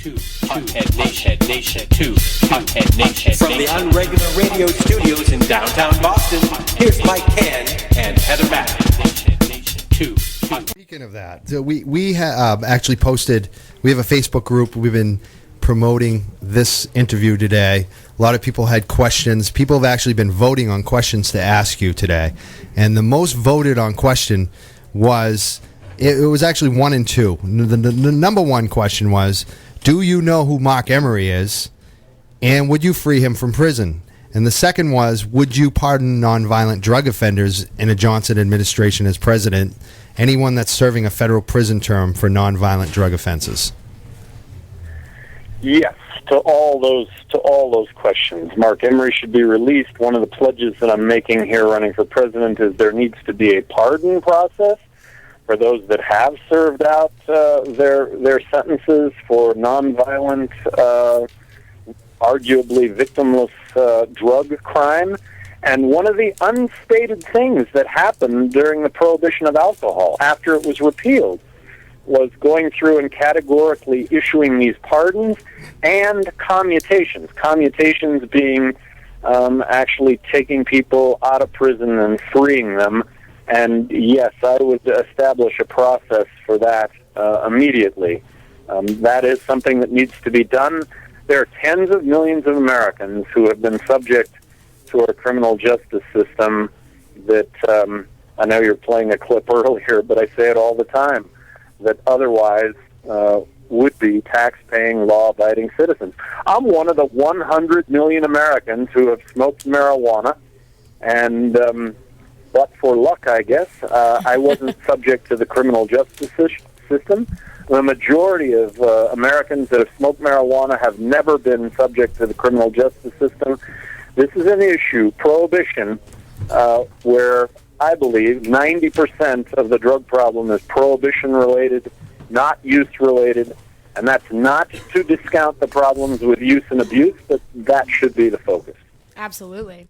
Hothead Nation 2. Hothead Nation. From the Unregular Radio Studios in downtown Boston, here's Mike Cann and Heather Mack. Speaking of that, so we have actually posted, we have a Facebook group. We've been promoting this interview today. A lot of people had questions. People have actually been voting on questions to ask you today. And the most voted on question was, it was actually 1 and 2. The number one question was, do you know who Marc Emery is? And would you free him from prison? And the second was, would you pardon nonviolent drug offenders in a Johnson administration as president, anyone that's serving a federal prison term for nonviolent drug offenses? Yes, to all those questions. Marc Emery should be released. One of the pledges that I'm making here running for president is there needs to be a pardon process for those that have served out their sentences for nonviolent, arguably victimless drug crime. And one of the unstated things that happened during the prohibition of alcohol after it was repealed was going through and categorically issuing these pardons and commutations. Commutations being actually taking people out of prison and freeing them. And yes, I would establish a process for that immediately. That is something that needs to be done. There are tens of millions of Americans who have been subject to our criminal justice system that, I know you're playing a clip earlier, but I say it all the time, that otherwise would be tax-paying, law-abiding citizens. I'm one of the 100 million Americans who have smoked marijuana, and but for luck, I guess, I wasn't subject to the criminal justice system. The majority of Americans that have smoked marijuana have never been subject to the criminal justice system. This is an issue, prohibition, where I believe 90% of the drug problem is prohibition-related, not use-related, and that's not to discount the problems with use and abuse, but that should be the focus. Absolutely.